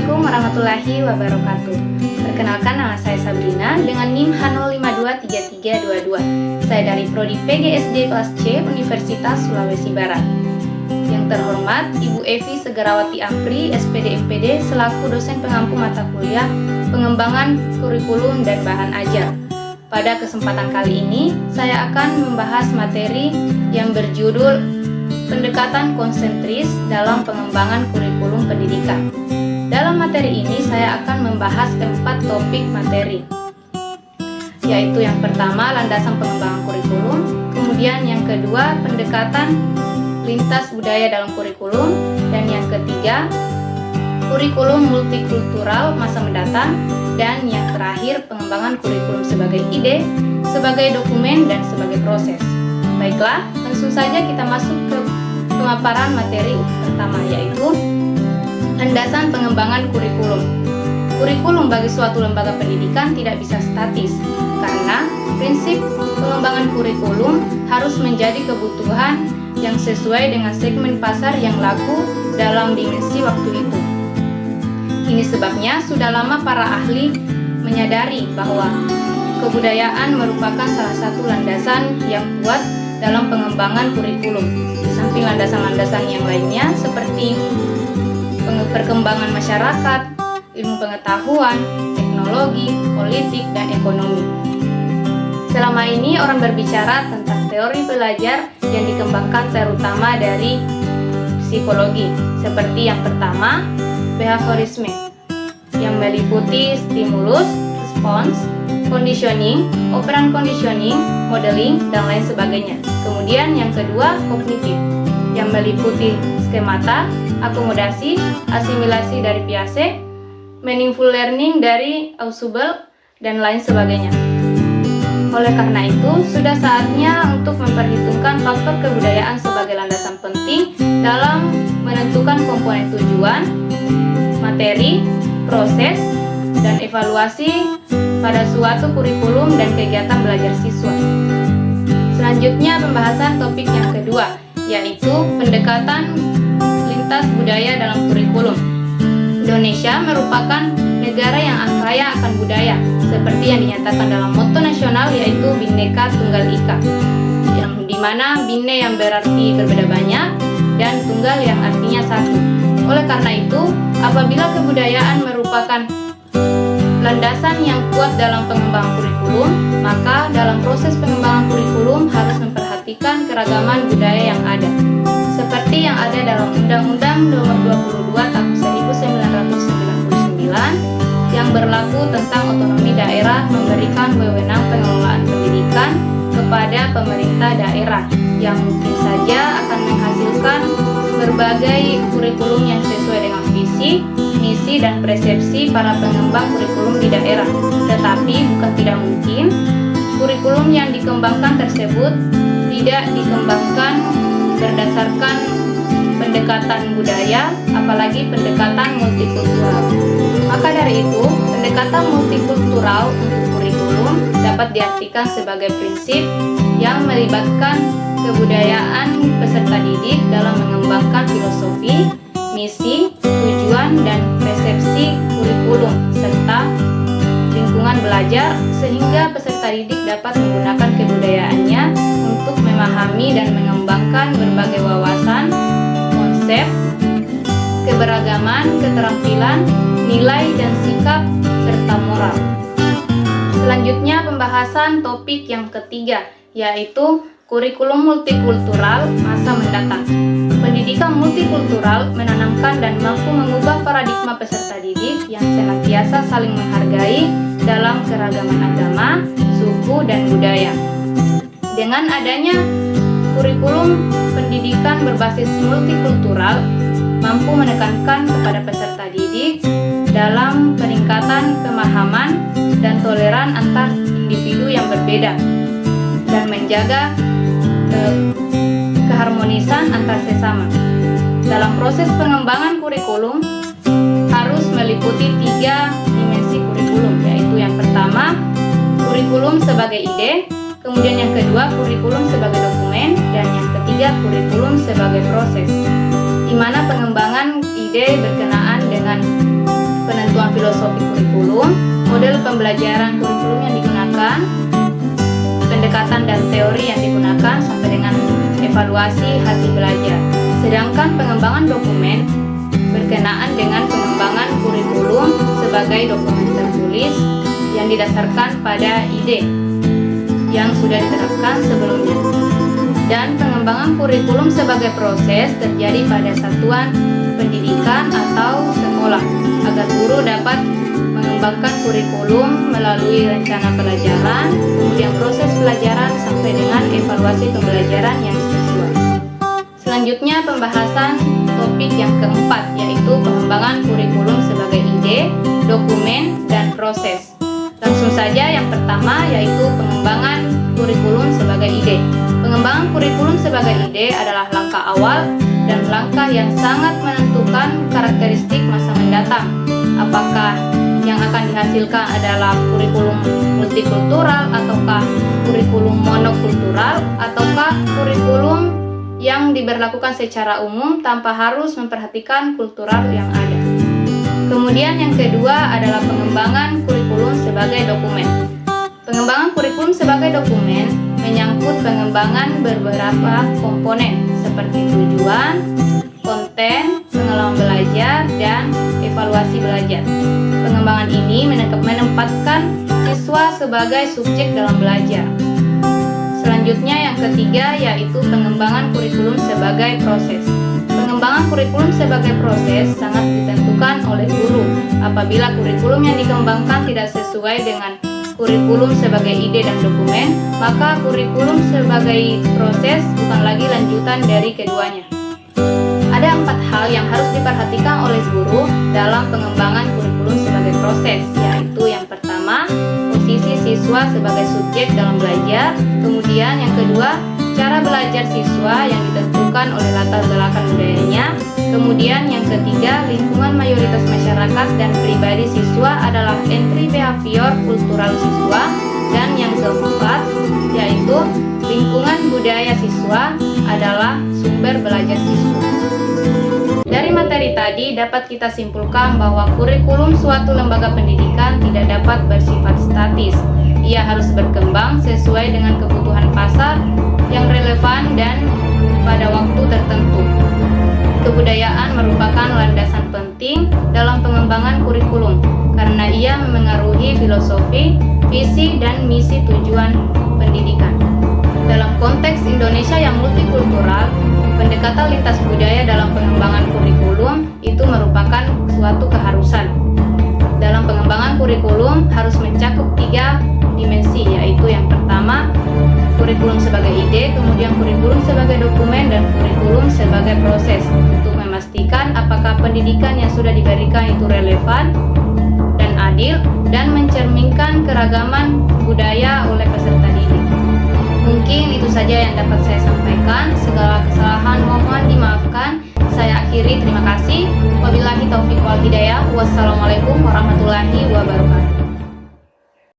Assalamualaikum warahmatullahi wabarakatuh. Perkenalkan, nama saya Sabrina dengan NIM H052332. Saya dari Prodi PGSD kelas C Universitas Sulawesi Barat. Yang terhormat Ibu Evi Segarawati Apri, SPD MPD, selaku dosen pengampu mata kuliah pengembangan kurikulum dan bahan ajar. Pada kesempatan kali ini, saya akan membahas materi yang berjudul pendekatan konsentris dalam pengembangan kurikulum pendidikan. Dalam materi ini, saya akan membahas 4 topik materi, yaitu yang pertama, landasan pengembangan kurikulum, kemudian yang kedua, pendekatan lintas budaya dalam kurikulum, dan yang ketiga, kurikulum multikultural masa mendatang, dan yang terakhir, pengembangan kurikulum sebagai ide, sebagai dokumen, dan sebagai proses. Baiklah, langsung saja kita masuk ke pemaparan materi pertama, yaitu landasan pengembangan kurikulum. Kurikulum bagi suatu lembaga pendidikan tidak bisa statis, karena prinsip pengembangan kurikulum harus menjadi kebutuhan yang sesuai dengan segmen pasar yang laku dalam dimensi waktu itu. Ini sebabnya sudah lama para ahli menyadari bahwa kebudayaan merupakan salah satu landasan yang kuat dalam pengembangan kurikulum. Di samping landasan-landasan yang lainnya seperti perkembangan masyarakat, ilmu pengetahuan, teknologi, politik, dan ekonomi. Selama ini orang berbicara tentang teori belajar yang dikembangkan terutama dari psikologi, seperti yang pertama, behaviorisme, yang meliputi stimulus, respons, conditioning, operan conditioning, modeling, dan lain sebagainya. Kemudian yang kedua, kognitif, yang meliputi skemata, akomodasi, asimilasi dari Piaget, meaningful learning dari Ausubel, dan lain sebagainya. Oleh karena itu, sudah saatnya untuk memperhitungkan faktor kebudayaan sebagai landasan penting dalam menentukan komponen tujuan, materi, proses, dan evaluasi pada suatu kurikulum dan kegiatan belajar siswa. Selanjutnya, pembahasan topik yang kedua, yaitu pendekatan lintas budaya dalam kurikulum. Indonesia merupakan negara yang kaya akan budaya, seperti yang dinyatakan dalam moto nasional, yaitu Bhinneka Tunggal Ika, yang dimana Bhinneka yang berarti berbeda banyak dan Tunggal yang artinya satu. Oleh karena itu, apabila kebudayaan merupakan landasan yang kuat dalam pengembangan kurikulum, maka dalam proses pengembangan kurikulum harus memperhatikan keragaman budaya yang ada, seperti yang ada dalam Undang-Undang Nomor 22 Tahun 1999 yang berlaku tentang otonomi daerah memberikan wewenang pengelolaan pendidikan kepada pemerintah daerah yang mungkin saja akan menghasilkan berbagai kurikulum yang sesuai dengan visi, misi, dan persepsi para pengembang kurikulum di daerah. Tetapi bukan tidak mungkin kurikulum yang dikembangkan tersebut tidak dikembangkan berdasarkan pendekatan budaya, apalagi pendekatan multikultural. Maka dari itu, pendekatan multikultural untuk kurikulum dapat diartikan sebagai prinsip yang melibatkan kebudayaan peserta didik dalam mengembangkan filosofi, misi, tujuan, dan persepsi kurikulum, serta lingkungan belajar, sehingga peserta didik dapat menggunakan kebudayaannya untuk memahami dan mengembangkan berbagai wawasan, konsep, keberagaman, keterampilan, nilai, dan sikap, serta moral. Selanjutnya, pembahasan topik yang ketiga, yaitu kurikulum multikultural masa mendatang. Pendidikan multikultural menanamkan dan mampu mengubah paradigma peserta didik yang senantiasa saling menghargai dalam keragaman agama, suku, dan budaya. Dengan adanya kurikulum pendidikan berbasis multikultural, mampu menekankan kepada peserta didik dalam peningkatan pemahaman dan toleran antar individu yang berbeda, dan menjaga keharmonisan antar sesama. Dalam proses pengembangan kurikulum harus meliputi 3 dimensi kurikulum, yaitu yang pertama, kurikulum sebagai ide, kemudian yang kedua, kurikulum sebagai dokumen, dan yang ketiga, kurikulum sebagai proses, di mana pengembangan ide berkenaan dengan filosofi kurikulum, model pembelajaran kurikulum yang digunakan, pendekatan dan teori yang digunakan, sampai dengan evaluasi hasil belajar. Sedangkan pengembangan dokumen berkenaan dengan pengembangan kurikulum sebagai dokumen tertulis yang didasarkan pada ide yang sudah diterapkan sebelumnya. Dan pengembangan kurikulum sebagai proses terjadi pada satuan pendidikan atau sekolah agar guru dapat mengembangkan kurikulum melalui rencana pelajaran, kemudian proses pelajaran sampai dengan evaluasi pembelajaran yang sesuai. Selanjutnya pembahasan topik yang keempat, yaitu pengembangan kurikulum sebagai ide, dokumen, dan proses. Langsung saja yang pertama, yaitu pengembangan kurikulum sebagai ide. Pengembangan kurikulum sebagai ide adalah langkah awal dan langkah yang sangat menentukan karakteristik masa mendatang. Apakah yang akan dihasilkan adalah kurikulum multikultural, ataukah kurikulum monokultural, ataukah kurikulum yang diberlakukan secara umum tanpa harus memperhatikan kultural yang ada. Kemudian yang kedua adalah pengembangan kurikulum sebagai dokumen. Pengembangan kurikulum sebagai dokumen menyangkut pengembangan beberapa komponen seperti tujuan, konten, pengalaman belajar, dan evaluasi belajar. Pengembangan ini menempatkan siswa sebagai subjek dalam belajar. Selanjutnya yang ketiga, yaitu pengembangan kurikulum sebagai proses. Pengembangan kurikulum sebagai proses sangat ditentukan oleh guru. Apabila kurikulum yang dikembangkan tidak sesuai dengan kurikulum sebagai ide dan dokumen, maka kurikulum sebagai proses bukan lagi lanjutan dari keduanya. Ada 4 hal yang harus diperhatikan oleh guru dalam pengembangan kurikulum sebagai proses, yaitu yang pertama, posisi siswa sebagai subjek dalam belajar. Kemudian yang kedua, cara belajar siswa yang ditentukan oleh latar belakang budayanya. Kemudian yang ketiga, lingkungan mayoritas masyarakat dan pribadi siswa adalah entry behavior kultural siswa. Dan yang keempat, yaitu lingkungan budaya siswa adalah sumber belajar siswa. Dari materi tadi dapat kita simpulkan bahwa kurikulum suatu lembaga pendidikan tidak dapat bersifat statis. Ia harus berkembang sesuai dengan kebutuhan pasar yang relevan dan pada waktu tertentu. Kebudayaan merupakan landasan penting dalam pengembangan kurikulum karena ia memengaruhi filosofi, visi, dan misi tujuan pendidikan. Dalam konteks Indonesia yang multikultural, pendekatan lintas budaya dalam pengembangan kurikulum itu merupakan suatu keharusan. Dalam pengembangan kurikulum harus mencakup 3 dimensi, yaitu yang pertama, kurikulum sebagai ide, kemudian kurikulum sebagai dokumen, dan kurikulum sebagai proses, untuk memastikan apakah pendidikan yang sudah diberikan itu relevan dan adil dan mencerminkan keragaman budaya oleh peserta didik. Mungkin itu saja yang dapat saya sampaikan. Segala kesalahan mohon dimaafkan. Saya akhiri, terima kasih. Wabillahi taufiq wal hidayah. Wassalamualaikum warahmatullahi wabarakatuh.